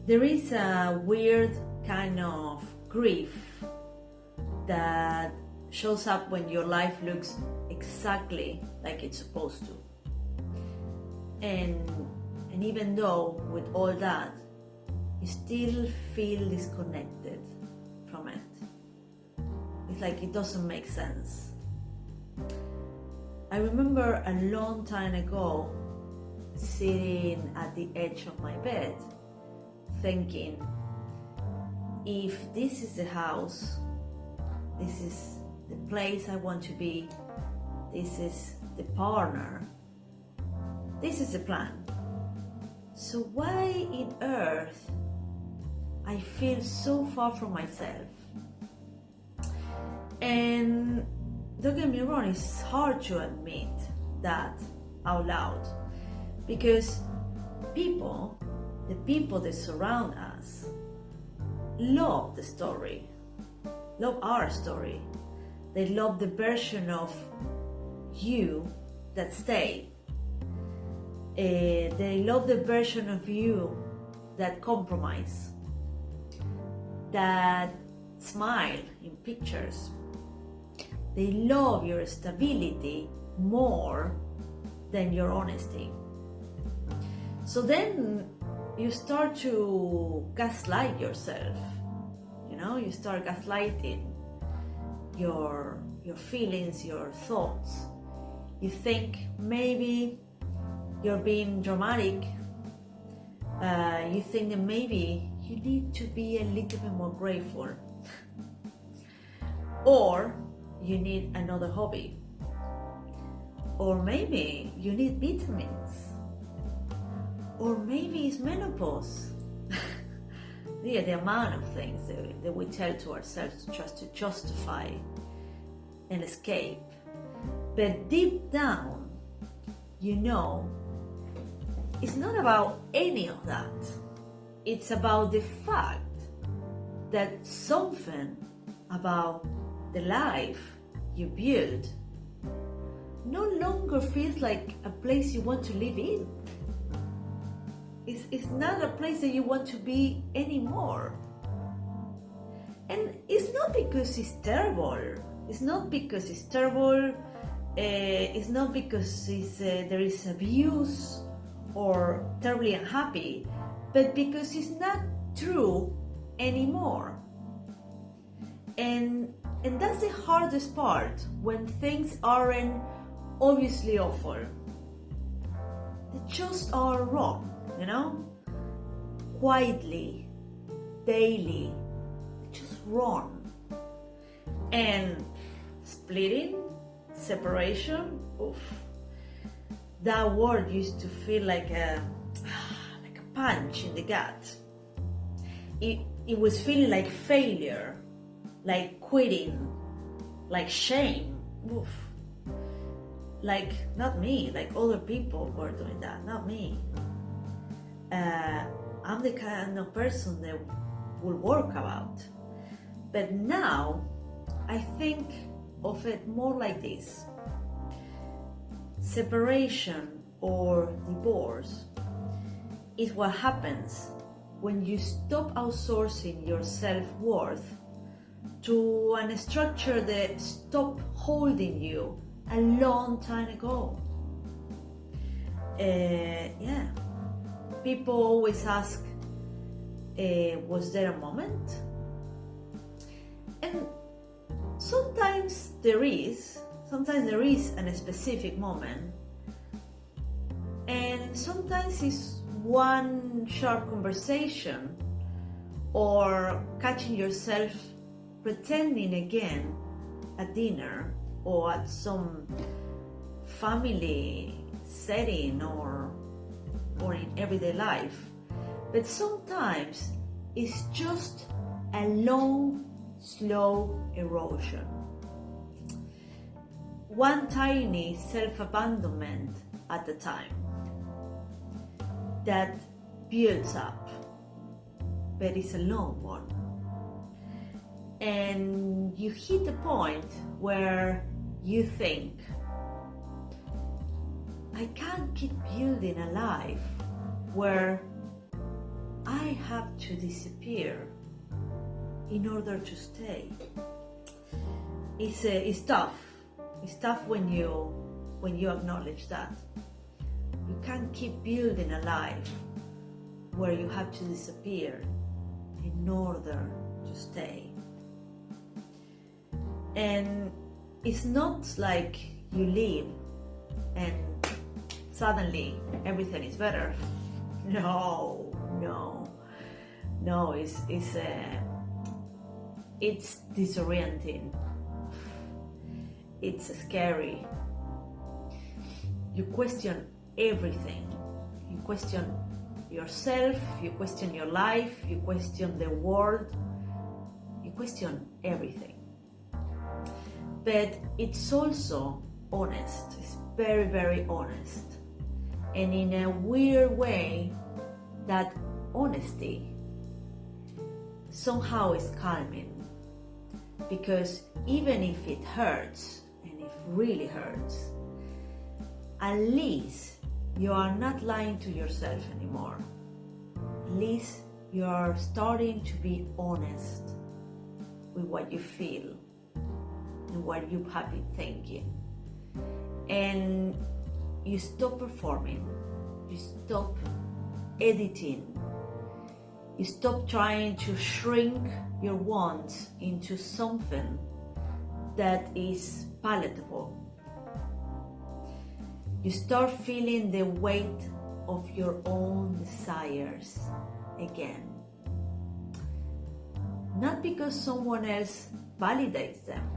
There is a weird kind of grief that shows up when your life looks exactly like it's supposed to. And even though with all that, you still feel disconnected from it. It's like it doesn't make sense. I remember a long time ago sitting at the edge of my bed thinking, if this is the house, this is the place I want to be, this is the partner, this is the plan. So why on earth I feel so far from myself? And don't get me wrong, it's hard to admit that out loud, because the people that surround us, love the story, love our story. They love the version of you that stayed. They love the version of you that compromise, that smile in pictures. They love your stability more than your honesty. So then you start to gaslight yourself. You start gaslighting your feelings, your thoughts. You think maybe you're being dramatic. You think that maybe you need to be a little bit more grateful. Or you need another hobby. Or maybe you need vitamins. Or maybe it's menopause. Yeah, the amount of things that we tell to ourselves just to justify and escape. But deep down, it's not about any of that. It's about the fact that something about the life you build no longer feels like a place you want to live in. It's not a place that you want to be anymore. And it's not because it's terrible. It's not because it's terrible. It's not because there is abuse or terribly unhappy, but because it's not true anymore. And that's the hardest part when things aren't obviously awful. They just are wrong, quietly, daily, just wrong. And splitting, separation, oof, that word used to feel like a punch in the gut. It was feeling like failure, like quitting, like shame. Oof. Like, not me, like other people were doing that, not me. I'm the kind of person that will work about. But now I think of it more like this. Separation or divorce is what happens when you stop outsourcing your self-worth to a structure that stopped holding you a long time ago. People always ask, was there a moment? And sometimes there is a specific moment, and sometimes it's one sharp conversation or catching yourself pretending again at dinner or at some family setting or in everyday life. But sometimes it's just a long, slow erosion. One tiny self-abandonment at a time that builds up, but it's a long one. And you hit a point where you think, I can't keep building a life where I have to disappear in order to stay. It's tough. It's tough when you acknowledge that. You can't keep building a life where you have to disappear in order to stay. And it's not like you leave and suddenly everything is better. No, it's disorienting. It's scary. You question everything. You question yourself, you question your life, you question the world, you question everything. But it's also honest. It's very, very honest. And in a weird way, that honesty somehow is calming. Because even if it hurts, and it really hurts, at least you are not lying to yourself anymore. At least you are starting to be honest with what you feel and what you have been thinking. And you stop performing, you stop editing, you stop trying to shrink your wants into something that is palatable. You start feeling the weight of your own desires again. Not because someone else validates them,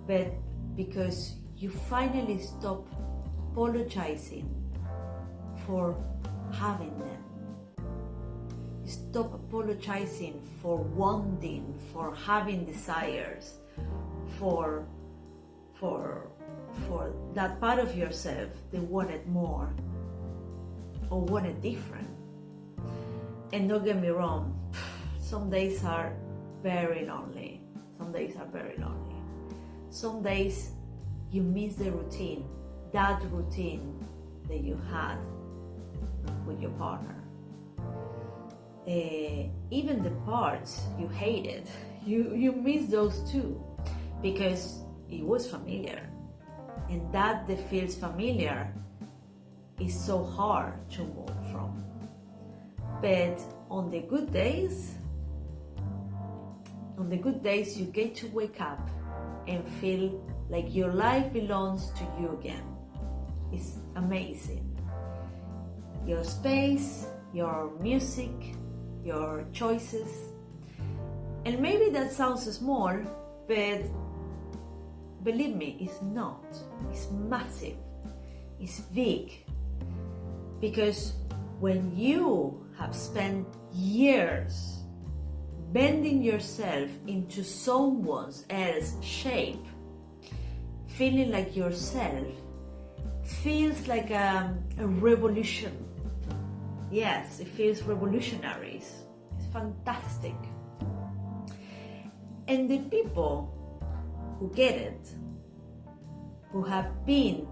but because you finally stop apologizing for having them. You stop apologizing for wanting, for having desires, for that part of yourself that wanted more or wanted different. And don't get me wrong, some days are very lonely. Some days are very lonely. Some days you miss the routine, that routine that you had with your partner. Even the parts you hated, you miss those too, because it was familiar. And that feels familiar is so hard to move from. But on the good days you get to wake up and feel like your life belongs to you again. It's amazing. Your space, your music, your choices. And maybe that sounds small, but believe me, it's not. It's massive. It's big. Because when you have spent years bending yourself into someone else's shape, feeling like yourself, feels like a revolution. Yes, it feels revolutionary. It's fantastic. And the people who get it, who have been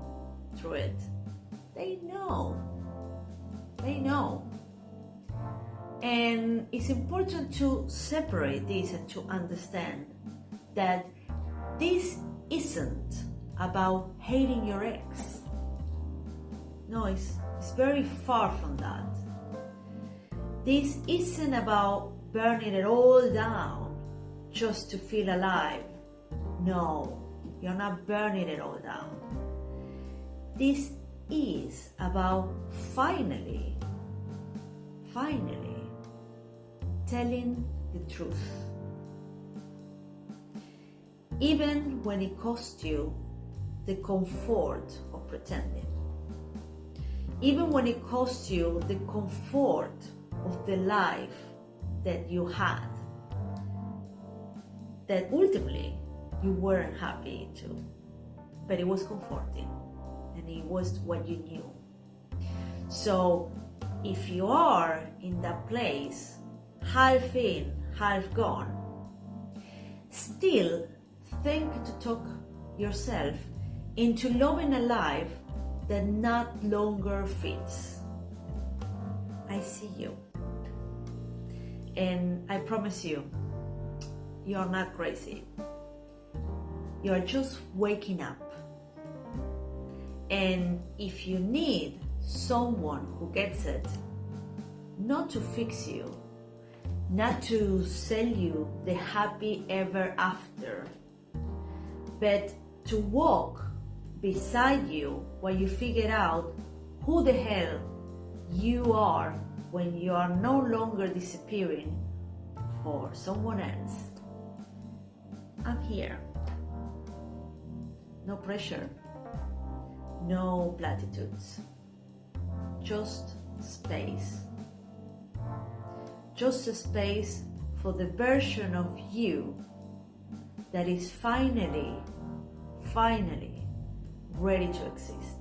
through it, they know. And it's important to separate this and to understand that this isn't about hating your ex. No, it's very far from that. This isn't about burning it all down just to feel alive. No, you're not burning it all down. This is about finally telling the truth. Even when it costs you the comfort of pretending. Even when it costs you the comfort of the life that you had, that ultimately you weren't happy to, but it was comforting and it was what you knew. So if you are in that place, half in, half gone, still think to talk yourself into loving a life that not longer fits. I see you. And I promise you, you're not crazy. You're just waking up. And if you need someone who gets it, not to fix you, not to sell you the happy ever after, but to walk beside you while you figure out who the hell you are when you are no longer disappearing for someone else. I'm here. No pressure, no platitudes, just space. Just a space for the version of you that is finally ready to exist.